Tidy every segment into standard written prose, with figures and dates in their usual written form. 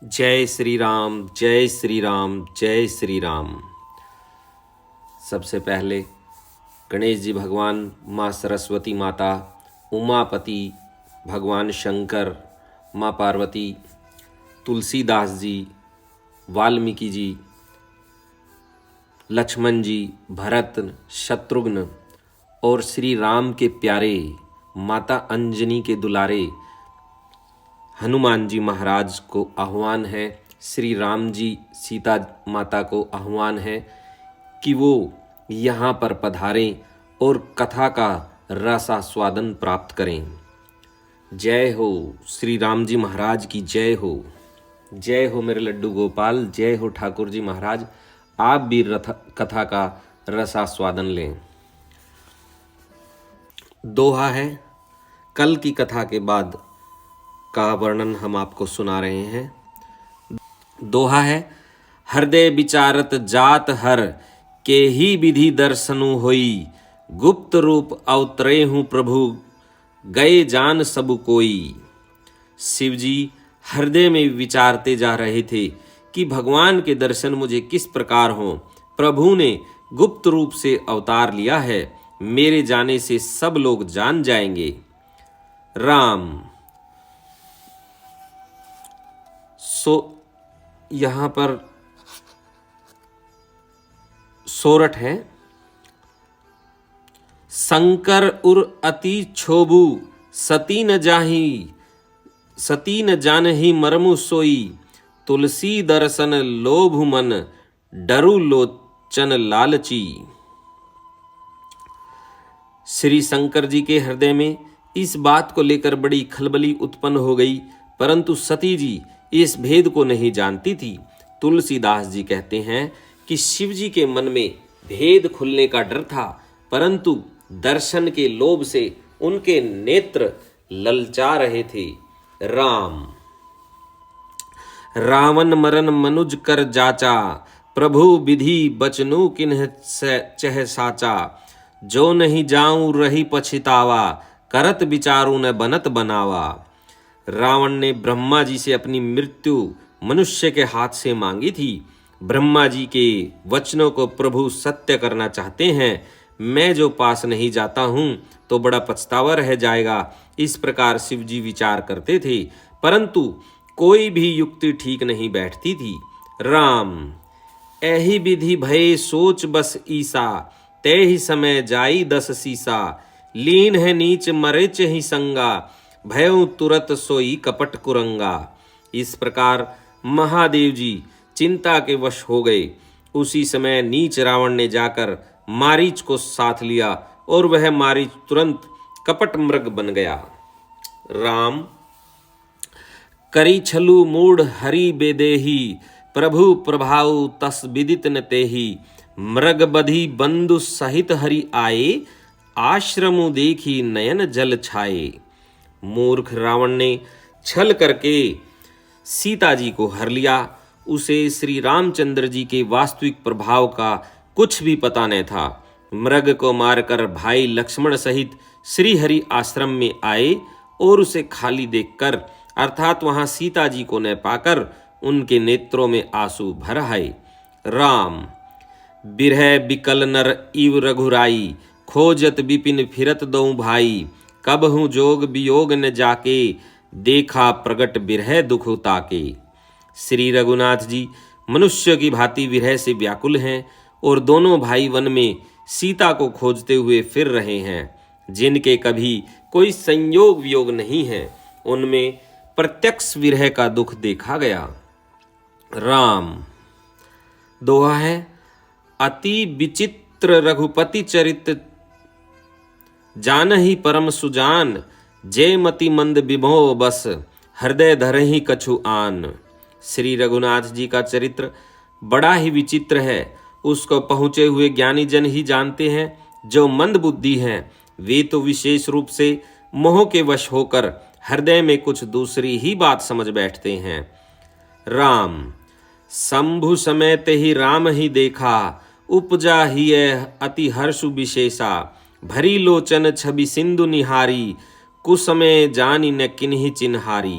जय श्री राम, जय श्री राम, जय श्री राम। सबसे पहले गणेश जी भगवान, माँ सरस्वती माता, उमापति भगवान शंकर, माँ पार्वती, तुलसीदास जी, वाल्मीकि जी, लक्ष्मण जी, भरत, शत्रुघ्न और श्री राम के प्यारे माता अंजनी के दुलारे हनुमान जी महाराज को आह्वान है, श्री राम जी सीता माता को आह्वान है कि वो यहाँ पर पधारें और कथा का रसास्वादन प्राप्त करें। जय हो श्री राम जी महाराज की, जय हो। जय हो मेरे लड्डू गोपाल, जय हो ठाकुर जी महाराज। आप भी कथा का रसास्वादन लें। दोहा है, कल की कथा के बाद का वर्णन हम आपको सुना रहे हैं। दोहा है, हृदय विचारत जात हर के ही विधि दर्शनु होई, गुप्त रूप अवतरे हूँ प्रभु गए जान सब कोई। शिव जी हृदय में विचारते जा रहे थे कि भगवान के दर्शन मुझे किस प्रकार हों। प्रभु ने गुप्त रूप से अवतार लिया है, मेरे जाने से सब लोग जान जाएंगे। राम यहाँ पर सोरठ है, शंकर उर अति क्षोभु सती न जानही मरमु सोई, तुलसी दर्शन लोभ मन डरु लोचन लालची। श्री शंकर जी के हृदय में इस बात को लेकर बड़ी खलबली उत्पन्न हो गई, परंतु सती जी इस भेद को नहीं जानती थी। तुलसीदास जी कहते हैं कि शिव जी के मन में भेद खुलने का डर था, परंतु दर्शन के लोभ से उनके नेत्र ललचा रहे थे। राम रावण मरन मनुज कर जाचा, प्रभु विधि बचनु किन्ह चह साचा, जो नहीं जाऊं रही पछितावा, करत विचारू न बनत बनावा। रावण ने ब्रह्मा जी से अपनी मृत्यु मनुष्य के हाथ से मांगी थी। ब्रह्मा जी के वचनों को प्रभु सत्य करना चाहते हैं। मैं जो पास नहीं जाता हूं तो बड़ा पछतावा रह जाएगा। इस प्रकार शिव जी विचार करते थे, परंतु कोई भी युक्ति ठीक नहीं बैठती थी। राम एहि विधि भय सोच बस ईसा, ते ही समय जाई 10 सीसा, लीन है नीच मरेच ही संगा, भयउ तुरत सोई कपट कुरंगा। इस प्रकार महादेव जी चिंता के वश हो गए। उसी समय नीच रावण ने जाकर मारीच को साथ लिया और वह मारीच तुरंत कपट मृग बन गया। राम करी छलु मूढ़ हरि बेदेही, प्रभु प्रभाव तस विदित न तेही, मृग बधी बंधु सहित हरि आए, आश्रमु देखी नयन जल छाए। मूर्ख रावण ने छल करके सीता जी को हर लिया। उसे श्री रामचंद्र जी के वास्तविक प्रभाव का कुछ भी पता न था। मृग को मारकर भाई लक्ष्मण सहित श्री हरि आश्रम में आए और उसे खाली देखकर, अर्थात वहां सीता जी को न पाकर उनके नेत्रों में आंसू भर आए। राम बिरह बिकल नर इव रघुराई, खोजत विपिन फिरत दऊ भाई, कब हूँ जोग वियोग न जाके, देखा प्रगट बिरह दुख ताके। श्री रघुनाथ जी मनुष्य की भांति विरह से व्याकुल हैं और दोनों भाई वन में सीता को खोजते हुए फिर रहे हैं। जिनके कभी कोई संयोग वियोग नहीं है, उनमें प्रत्यक्ष विरह का दुख देखा गया। राम दोहा है, अति विचित्र रघुपति चरित जानहि परम सुजान, जय मति मंद विभो बस, हृदय धरहि कछु आन। श्री रघुनाथ जी का चरित्र बड़ा ही विचित्र है। उसको पहुँचे हुए ज्ञानी जन ही जानते हैं। जो मंद बुद्धि हैं वे तो विशेष रूप से मोह के वश होकर हृदय में कुछ दूसरी ही बात समझ बैठते हैं। राम शंभु समय ते ही राम ही देखा, उपजा ही अति हर्षु विशेषा, भरी लोचन छवि सिंधु निहारी, कुसमय जानी न किन्ही चिन्हारी।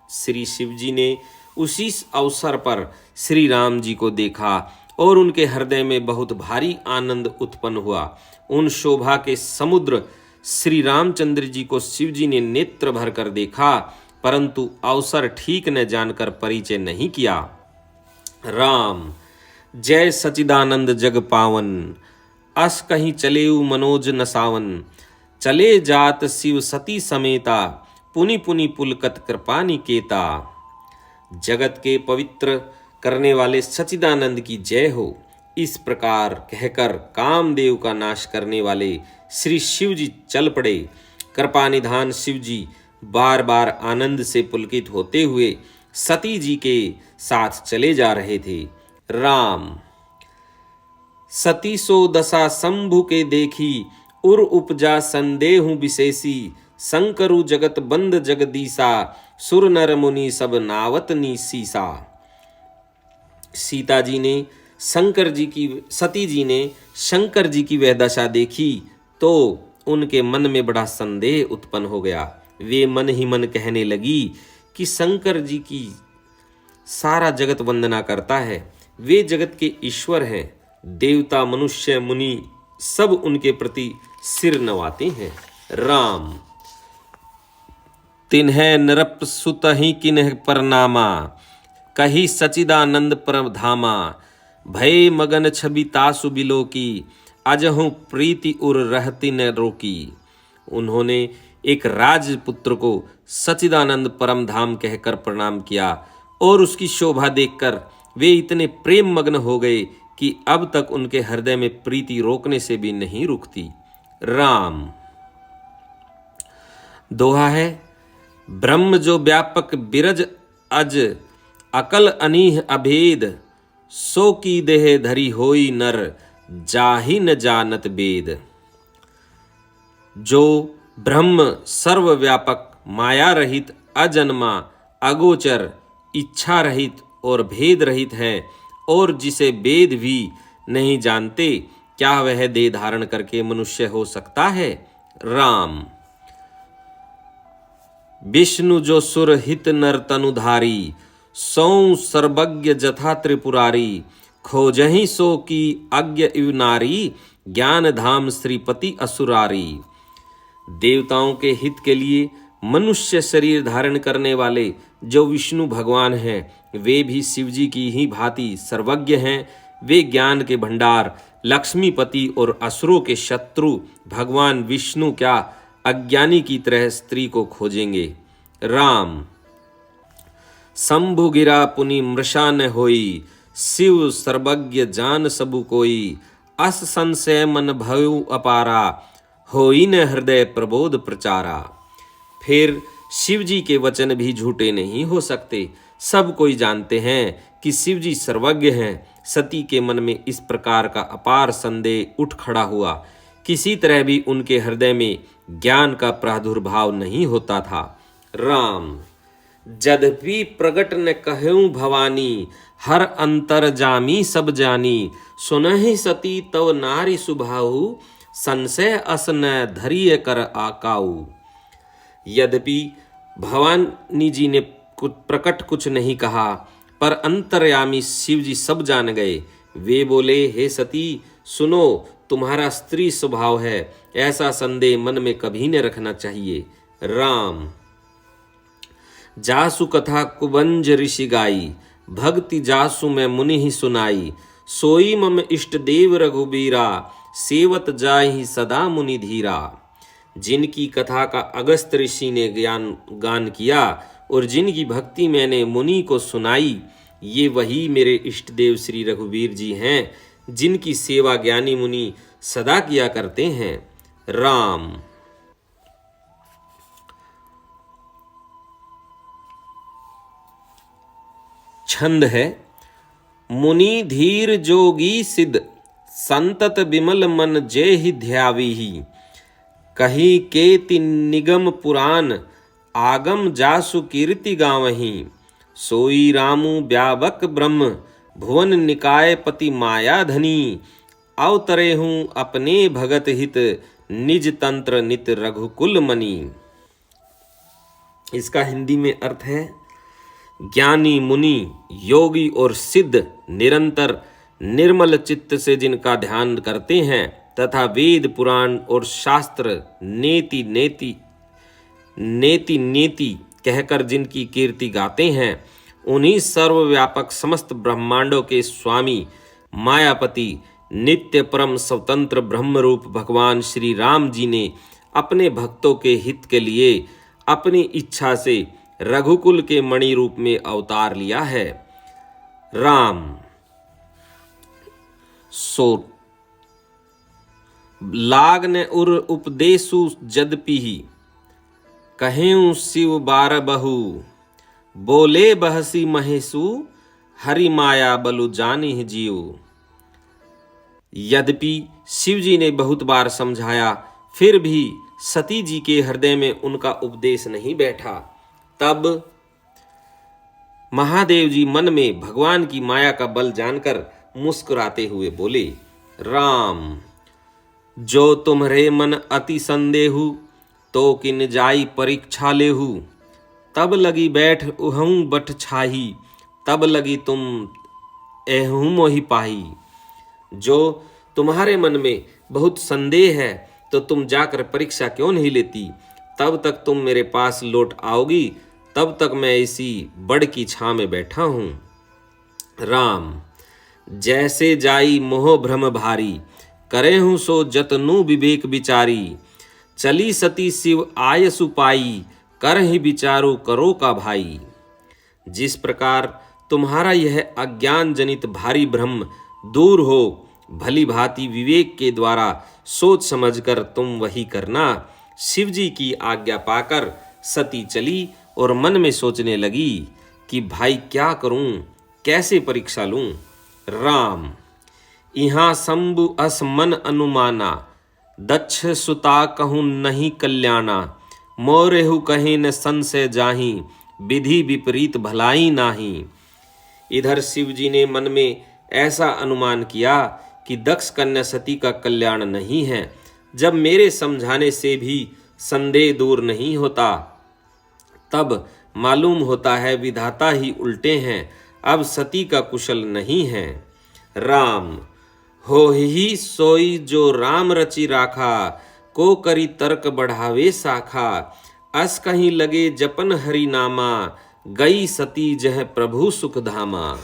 श्री शिव जी ने उसी अवसर पर श्री राम जी को देखा और उनके हृदय में बहुत भारी आनंद उत्पन्न हुआ। उन शोभा के समुद्र श्री रामचंद्र जी को शिव जी ने नेत्र भर कर देखा, परंतु अवसर ठीक न जानकर परिचय नहीं किया। राम जय सचिदानंद जग पावन, अस कहीं चलेऊ मनोज नसावन। चले जात शिव सती समेता, पुनि पुनि पुलकत कृपा निकेता। जगत के पवित्र करने वाले सचिदानंद की जय हो। इस प्रकार कहकर कामदेव का नाश करने वाले श्री शिव जी चल पड़े। कृपा निधान शिव जी बार बार आनंद से पुलकित होते हुए सती जी के साथ चले जा रहे थे। राम सती सो दशा शंभु के देखी, उर उपजा संदेहु विशेषी। शंकरु जगत बंद जगदीसा, सुर नर मुनि सब नावत नीसीसा। सती जी ने शंकर जी की वह दशा देखी तो उनके मन में बड़ा संदेह उत्पन्न हो गया। वे मन ही मन कहने लगी कि शंकर जी की सारा जगत वंदना करता है, वे जगत के ईश्वर हैं। देवता मनुष्य मुनि सब उनके प्रति सिर नवाते हैं। राम तिन्ह नरप सुत ही किन्ह परनामा, कही सचिदानंद परधामा। भय मगन छवि तासु बिलो की, अजहु प्रीति उर रहती न रोकी। उन्होंने एक राजपुत्र को सचिदानंद परम धाम कहकर प्रणाम किया और उसकी शोभा देखकर वे इतने प्रेम मग्न हो गए कि अब तक उनके हृदय में प्रीति रोकने से भी नहीं रुकती। राम दोहा है, ब्रह्म जो व्यापक बिरज अज, अकल अनीह अभेद। सो की देह धरी होई नर, जाहि न जानत वेद। जो ब्रह्म सर्वव्यापक, माया रहित, अजन्मा, अगोचर, इच्छा रहित और भेद रहित है और जिसे वेद भी नहीं जानते, क्या वह देह धारण करके मनुष्य हो सकता है। राम विष्णु जो सुर हित नर तनुधारी, सौ सर्वज्ञ जथा त्रिपुरारी। खोजहि सो की अज्ञ इव नारी, ज्ञान धाम श्रीपति असुरारी। देवताओं के हित के लिए मनुष्य शरीर धारण करने वाले जो विष्णु भगवान हैं, वे भी शिव जी की ही भांति सर्वज्ञ हैं। वे ज्ञान के भंडार, लक्ष्मीपति और असुरों के शत्रु भगवान विष्णु क्या अज्ञानी की तरह स्त्री को खोजेंगे। राम शंभु गिरा पुनि मृषा न होई, शिव सर्वज्ञ जान सबु कोई। अस संशय मन भयउ अपारा, होई न हृदय प्रबोध प्रचारा। फिर शिव जी के वचन भी झूठे नहीं हो सकते। सब कोई जानते हैं कि शिव जी सर्वज्ञ हैं। सती के मन में इस प्रकार का अपार संदेह उठ खड़ा हुआ। किसी तरह भी उनके हृदय में ज्ञान का प्रादुर्भाव नहीं होता था। राम जद्यपि प्रगट न कहूँ भवानी, हर अंतर जामी सब जानी। सुनहि सती तव नारी सुभाऊ, संशय अस न धरिय कर आकाऊ। यद्यपि भवानी जी ने प्रकट कुछ नहीं कहा, पर अंतर्यामी शिव जी सब जान गए। वे बोले, हे सती सुनो, तुम्हारा स्त्री स्वभाव है, ऐसा संदेह मन में कभी न रखना चाहिए। राम जासु कथा कुबंज ऋषि गाई, भक्ति जासु मैं मुनि ही सुनाई। सोई मम इष्ट देव रघुबीरा, सेवत जाहि सदा मुनि धीरा। जिनकी कथा का अगस्त ऋषि ने गान किया और जिनकी भक्ति मैंने मुनि को सुनाई, ये वही मेरे इष्ट देव श्री रघुवीर जी हैं, जिनकी सेवा ज्ञानी मुनि सदा किया करते हैं। राम छंद है, मुनि धीर जोगी सिद्ध, संतत विमल मन जय ही ध्यावी। कही केति निगम पुराण, आगम जासु कीर्ति गावही। सोई रामु व्यावक ब्रह्म, भुवन निकाय पति माया धनी। अवतरे हूँ अपने भगत हित, निज तंत्र नित रघुकुल मनी। इसका हिंदी में अर्थ है, ज्ञानी मुनि योगी और सिद्ध निरंतर निर्मल चित्त से जिनका ध्यान करते हैं तथा वेद पुराण और शास्त्र नेति नेति नेति नेति कहकर जिनकी कीर्ति गाते हैं, उन्हीं सर्वव्यापक समस्त ब्रह्मांडों के स्वामी मायापति नित्य परम स्वतंत्र ब्रह्मरूप भगवान श्री राम जी ने अपने भक्तों के हित के लिए अपनी इच्छा से रघुकुल के मणि रूप में अवतार लिया है। राम सो लाग ने उर उपदेशु जदपि कहें शिव बार बहु, बोले बहसी महेशु हरि माया बलु जानी जीव। यद्यपि शिव जी ने बहुत बार समझाया, फिर भी सती जी के हृदय में उनका उपदेश नहीं बैठा। तब महादेव जी मन में भगवान की माया का बल जानकर मुस्कुराते हुए बोले, राम जो तुम्हारे मन अति संदेहु, तो किन जाई परीक्षा लेहु। तब लगी बैठ उहूं बट छाही, तब लगी तुम एहूं मोहि पाही। जो तुम्हारे मन में बहुत संदेह है, तो तुम जाकर परीक्षा क्यों नहीं लेती। तब तक तुम मेरे पास लौट आओगी, तब तक मैं इसी बड़ की छां में बैठा हूं। राम जैसे जाई मोह भ्रम भारी, करे हूं सो जतनु विवेक विचारी। चली सती शिव आयसु पाई, कर ही विचारो करो का भाई। जिस प्रकार तुम्हारा यह अज्ञान जनित भारी भ्रम दूर हो, भली भांति विवेक के द्वारा सोच समझकर तुम वही करना। शिव जी की आज्ञा पाकर सती चली और मन में सोचने लगी कि भाई क्या करूं, कैसे परीक्षा लूं। राम यहाँ शंभु अस मन अनुमाना, दक्ष सुता कहूं नहीं कल्याणा। मोरेहु कहीं न संशय जाही, विधि विपरीत भलाई नाही। इधर शिव जी ने मन में ऐसा अनुमान किया कि दक्ष कन्या सती का कल्याण नहीं है। जब मेरे समझाने से भी संदेह दूर नहीं होता, तब मालूम होता है विधाता ही उल्टे हैं, अब सती का कुशल नहीं है। राम हो ही सोई जो राम रचि राखा, को करी तर्क बढ़ावे शाखा। अस कहीं लगे जपन हरि नामा, गई सती जह प्रभु सुख धामा।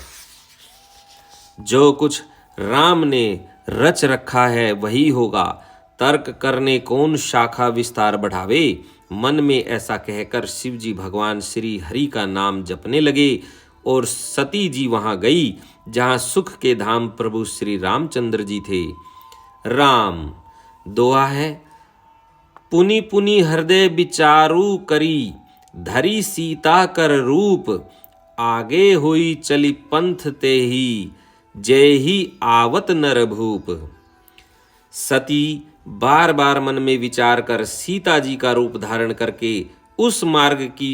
जो कुछ राम ने रच रखा है वही होगा, तर्क करने कौन शाखा विस्तार बढ़ावे। मन में ऐसा कहकर शिव जी भगवान श्री हरि का नाम जपने लगे और सती जी वहां गई जहां सुख के धाम प्रभु श्री रामचंद्र जी थे। राम दोहा है, पुनि पुनि हृदय विचारू करी, धरी सीता कर रूप। आगे हुई चली पंथ ते ही, जय ही आवत नर भूप। सती बार बार मन में विचार कर सीता जी का रूप धारण करके उस मार्ग की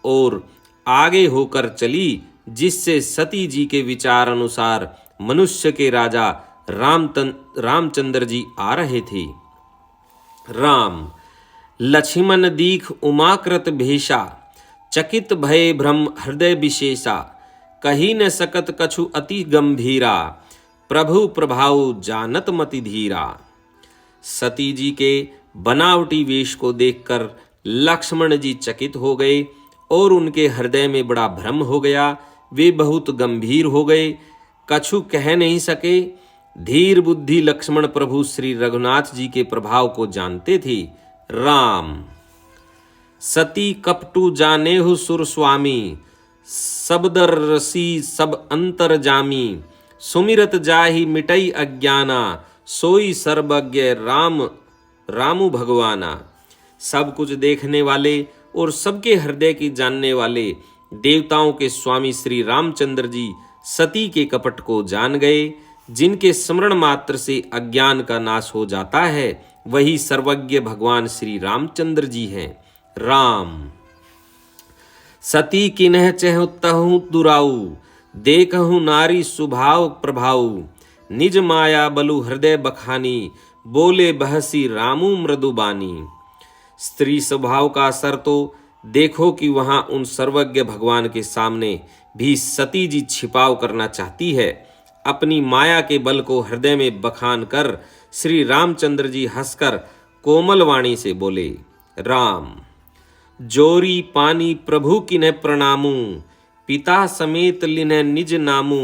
ओर आगे होकर चली जिससे सती जी के विचार अनुसार मनुष्य के राजा रामचंद्र जी आ रहे थे। राम लक्ष्मण दीख उमाकृत भेषा, चकित भय भ्रम हृदय विशेषा। कही न सकत कछु अति गंभीरा, प्रभु प्रभाव जानत मति धीरा। सती जी के बनावटी वेश को देखकर लक्ष्मण जी चकित हो गए और उनके हृदय में बड़ा भ्रम हो गया। वे बहुत गंभीर हो गए, कछु कह नहीं सके। धीर बुद्धि लक्ष्मण प्रभु श्री रघुनाथ जी के प्रभाव को जानते थे। राम सती कपटू जानेहु सुर स्वामी, सबदर रसी सब अंतर जामी। सुमिरत जाहि मिटई अज्ञाना, सोई सर्वज्ञ रामु भगवाना। सब कुछ देखने वाले और सबके हृदय की जानने वाले देवताओं के स्वामी श्री रामचंद्र जी सती के कपट को जान गए। जिनके स्मरण मात्र से अज्ञान का नाश हो जाता है, वही सर्वज्ञ भगवान श्री रामचंद्र जी हैं। राम सती किन्ह चहुतहु दुराऊ, देखहु नारी सुभाव प्रभाऊ। निज माया बलु हृदय बखानी, बोले बहसी रामू मृदुबानी। स्त्री स्वभाव का असर तो देखो कि वहां उन सर्वज्ञ भगवान के सामने भी सती जी छिपाव करना चाहती है। अपनी माया के बल को हृदय में बखान कर श्री रामचंद्र जी हंसकर कोमल वाणी से बोले, राम जोरी पानी प्रभु किन्हे प्रणामू, पिता समेत लिन्ह निज नामू,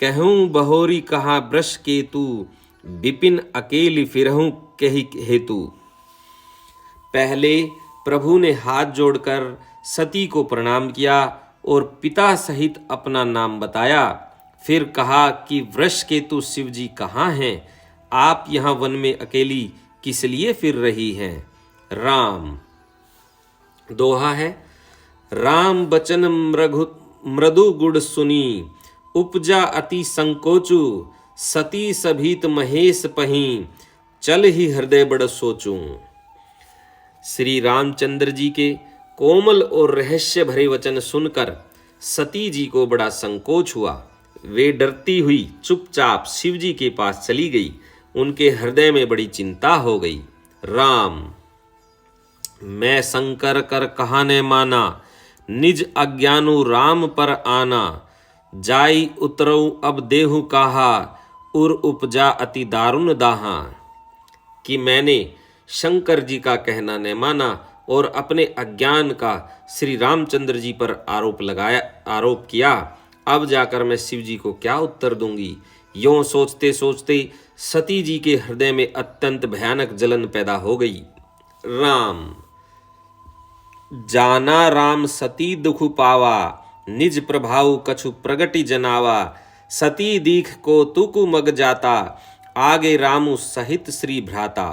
कहूँ बहोरी कहा वृष केतु, विपिन अकेली फिरहूँ कही हेतु। पहले प्रभु ने हाथ जोड़कर सती को प्रणाम किया और पिता सहित अपना नाम बताया। फिर कहा कि वृष केतु शिव जी कहाँ हैं? आप यहाँ वन में अकेली किस लिए फिर रही हैं? राम दोहा है, राम बचन मृदु गुड़ सुनी, उपजा अति संकोचू, सती सभीत महेश पहीं, चल ही हृदय बड़ सोचूं। श्री रामचंद्र जी के कोमल और रहस्य भरे वचन सुनकर सती जी को बड़ा संकोच हुआ। वे डरती हुई चुपचाप शिव जी के पास चली गई। उनके हृदय में बड़ी चिंता हो गई। राम मैं शंकर कर कहा ने माना, निज अज्ञानु राम पर आना, जाई उतरऊ अब देहु कहा, उर उपजा अति दारुण दाहा। कि मैंने शंकर जी का कहना न माना और अपने अज्ञान का श्री रामचंद्र जी पर आरोप किया। अब जाकर मैं शिव जी को क्या उत्तर दूंगी? यों सोचते सोचते सती जी के हृदय में अत्यंत भयानक जलन पैदा हो गई। राम जाना राम सती दुख पावा, निज प्रभाव कछु प्रगति जनावा, सती दीख को तुकु मग जाता, आगे रामु सहित श्री भ्राता।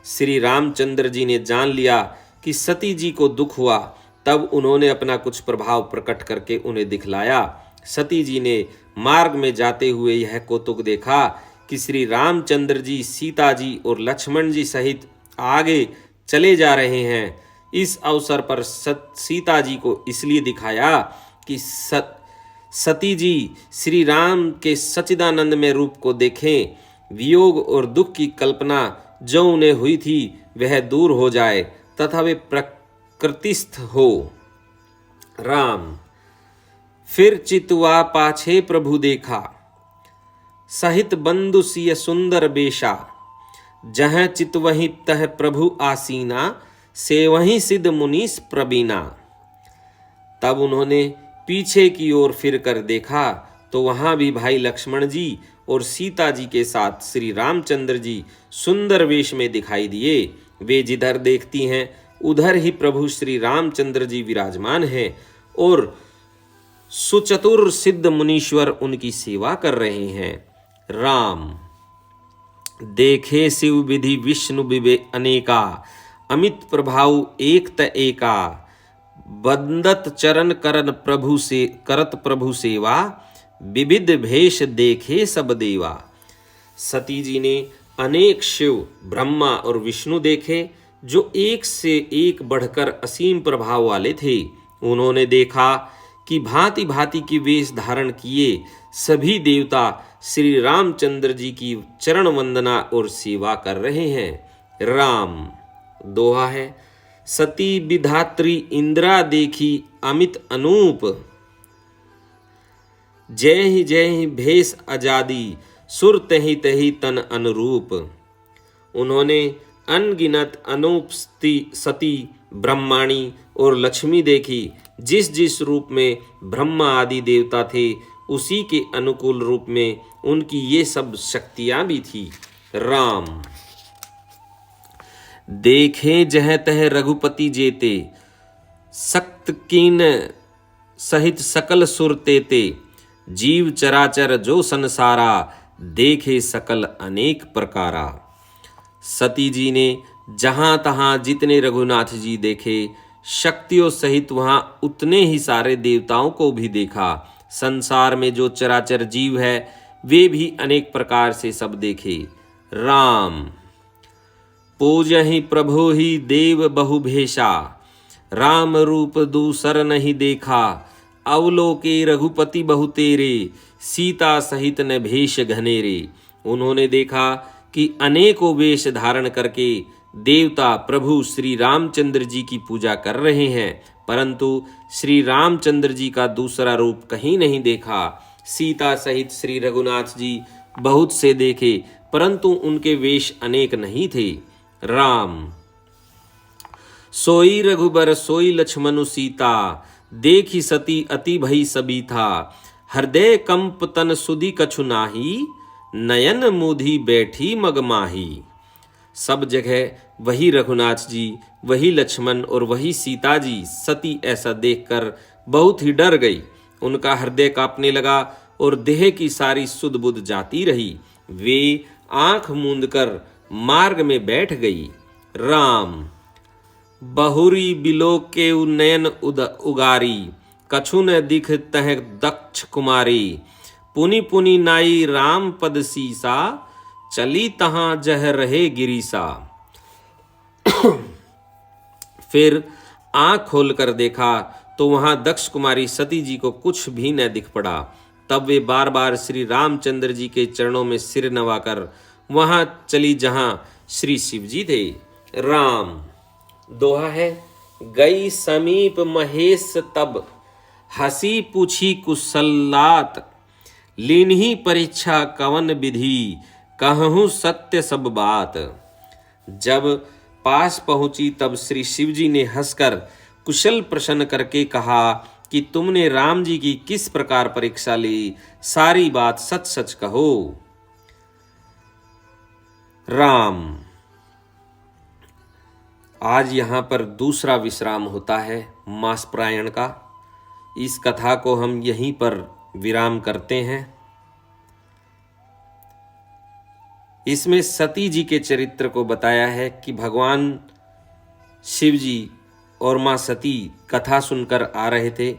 श्री रामचंद्र जी ने जान लिया कि सती जी को दुख हुआ। तब उन्होंने अपना कुछ प्रभाव प्रकट करके उन्हें दिखलाया। सती जी ने मार्ग में जाते हुए यह कौतुक देखा कि श्री रामचंद्र जी सीता जी और लक्ष्मण जी सहित आगे चले जा रहे हैं। इस अवसर पर सीता जी को इसलिए दिखाया कि सती जी श्री राम के सच्चिदानंदमय रूप को देखें, वियोग और दुख की कल्पना जो उन्हें हुई थी वह दूर हो जाए तथा वे प्रकृतिस्थ हो। राम फिर चितवा पाछे प्रभु देखा, सहित बंधु सिय सुंदर बेशा, जहाँ चित वहीं तह प्रभु आसीना, से वहीं सिद्ध मुनीस प्रबीना। तब उन्होंने पीछे की ओर फिर कर देखा तो वहां भी भाई लक्ष्मण जी और सीता जी के साथ श्री रामचंद्र जी सुंदर वेश में दिखाई दिए। वे जिधर देखती हैं उधर ही प्रभु श्री रामचंद्र जी विराजमान हैं और सुचतुर सिद्ध मुनीश्वर उनकी सेवा कर रहे हैं। राम देखे शिव विधि विष्णु विवे अनेका, अमित प्रभाव एक त एका, बंदत चरण करन प्रभु से करत प्रभु सेवा, विविध भेष देखे सब देवा। सती जी ने अनेक शिव ब्रह्मा और विष्णु देखे जो एक से एक बढ़कर असीम प्रभाव वाले थे। उन्होंने देखा कि भांति भांति की वेश धारण किए सभी देवता श्री रामचंद्र जी की चरण वंदना और सेवा कर रहे हैं। राम दोहा है, सती विधात्री इंद्रा देखी अमित अनूप, जय ही भेष आजादी, सुर तही तही तन अनुरूप। उन्होंने अनगिनत अनूप सती ब्रह्माणी और लक्ष्मी देखी। जिस जिस रूप में ब्रह्मा आदि देवता थे उसी के अनुकूल रूप में उनकी ये सब शक्तियां भी थी। राम देखे जह तह रघुपति जेते, सक्त कीन सहित सकल सुर तेते, जीव चराचर जो संसारा, देखे सकल अनेक प्रकारा। सती जी ने जहां तहां जितने रघुनाथ जी देखे, शक्तियों सहित वहां उतने ही सारे देवताओं को भी देखा। संसार में जो चराचर जीव है वे भी अनेक प्रकार से सब देखे। राम पूजहि प्रभु ही देव बहु भेषा, राम रूप दूसर नहीं देखा, अवलोके रघुपति बहु तेरे, सीता सहित न भेष घनेरे। उन्होंने देखा कि अनेकों वेश धारण करके देवता प्रभु श्री रामचंद्र जी की पूजा कर रहे हैं, परंतु श्री रामचंद्र जी का दूसरा रूप कहीं नहीं देखा। सीता सहित श्री रघुनाथ जी बहुत से देखे, परंतु उनके वेश अनेक नहीं थे। राम सोई रघुबर सोई लक्ष्मणु सीता, देखी सती अति भई सभी था। हृदय कंप तन सुधि कछु नाही, नयन मुधि बैठी मगमाही। सब जगह वही रघुनाथ जी, वही लक्ष्मण और वही सीता जी। सती ऐसा देखकर बहुत ही डर गई, उनका हृदय कांपने लगा और देह की सारी सुध बुध जाती रही। वे आंख मूंद कर मार्ग में बैठ गई। राम बहुरी बिलो के नयन उगारी, कछु न दिख तह दक्ष कुमारी। पुनि पुनि नाई राम पद सीसा, चली तहां जह रहे गिरीसा। फिर आंख खोलकर देखा तो वहां दक्ष कुमारी सती जी को कुछ भी न दिख पड़ा। तब वे बार बार श्री रामचंद्र जी के चरणों में सिर नवाकर वहां चली जहां श्री शिव जी थे। राम दोहा है, गई समीप महेश तब, हसी पूछी कुशलात। लीन्ही परीक्षा कवन विधि, कहूँ सत्य सब बात। जब पास पहुंची तब श्री शिव जी ने हंसकर कुशल प्रश्न करके कहा कि तुमने राम जी की किस प्रकार परीक्षा ली, सारी बात सच सच कहो। राम आज यहाँ पर दूसरा विश्राम होता है मास प्रायण का। इस कथा को हम यहीं पर विराम करते हैं। इसमें सती जी के चरित्र को बताया है कि भगवान शिव जी और माँ सती कथा सुनकर आ रहे थे।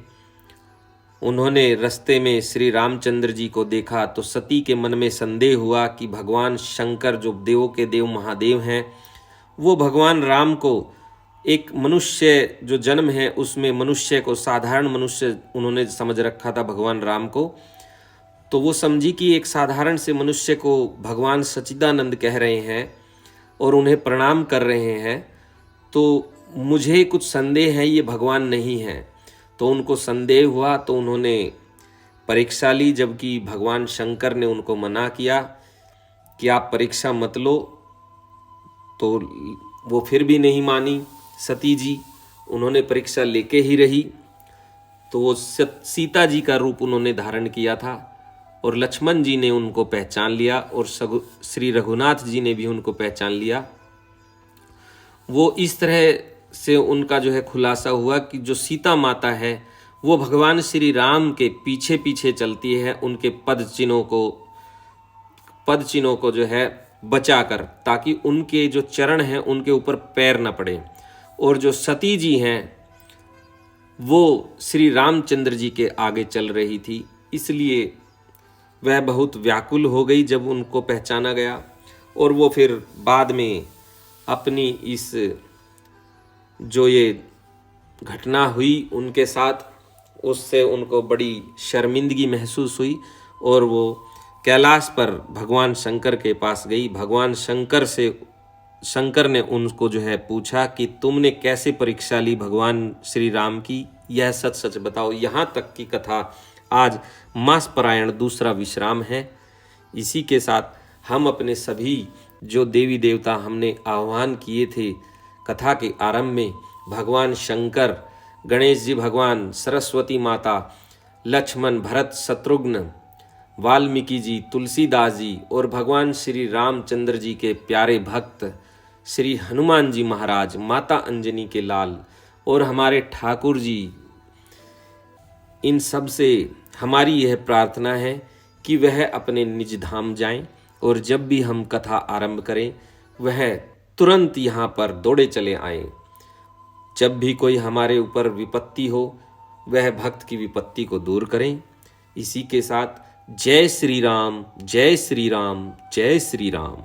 उन्होंने रास्ते में श्री रामचंद्र जी को देखा तो सती के मन में संदेह हुआ कि भगवान शंकर जो देवों के देव महादेव हैं, वो भगवान राम को एक मनुष्य जो जन्म है उसमें मनुष्य को, साधारण मनुष्य उन्होंने समझ रखा था भगवान राम को। तो वो समझी कि एक साधारण से मनुष्य को भगवान सच्चिदानंद कह रहे हैं और उन्हें प्रणाम कर रहे हैं, तो मुझे कुछ संदेह है, ये भगवान नहीं है। तो उनको संदेह हुआ तो उन्होंने परीक्षा ली, जबकि भगवान शंकर ने उनको मना किया कि आप परीक्षा मत लो। तो वो फिर भी नहीं मानी सती जी, उन्होंने परीक्षा लेके ही रही। तो वो सीता जी का रूप उन्होंने धारण किया था और लक्ष्मण जी ने उनको पहचान लिया और श्री रघुनाथ जी ने भी उनको पहचान लिया। वो इस तरह से उनका जो है खुलासा हुआ कि जो सीता माता है वो भगवान श्री राम के पीछे पीछे चलती है, उनके पद चिन्हों को जो है बचाकर, ताकि उनके जो चरण हैं उनके ऊपर पैर न पड़े। और जो सती जी हैं वो श्री रामचंद्र जी के आगे चल रही थी, इसलिए वह बहुत व्याकुल हो गई जब उनको पहचाना गया। और वो फिर बाद में अपनी इस जो ये घटना हुई उनके साथ, उससे उनको बड़ी शर्मिंदगी महसूस हुई और वो कैलाश पर भगवान शंकर के पास गई। भगवान शंकर ने उनको जो है पूछा कि तुमने कैसे परीक्षा ली भगवान श्री राम की, यह सच सच बताओ। यहाँ तक की कथा आज मास परायण दूसरा विश्राम है। इसी के साथ हम अपने सभी जो देवी देवता हमने आह्वान किए थे कथा के आरंभ में, भगवान शंकर, गणेश जी भगवान, सरस्वती माता, लक्ष्मण, भरत, शत्रुघ्न, वाल्मीकि जी, तुलसीदास जी और भगवान श्री रामचंद्र जी के प्यारे भक्त श्री हनुमान जी महाराज, माता अंजनी के लाल और हमारे ठाकुर जी, इन सब से हमारी यह प्रार्थना है कि वह अपने निज धाम जाएं और जब भी हम कथा आरंभ करें वह तुरंत यहाँ पर दौड़े चले आएं। जब भी कोई हमारे ऊपर विपत्ति हो वह भक्त की विपत्ति को दूर करें। इसी के साथ जय श्री राम, जय श्री राम, जय श्री राम।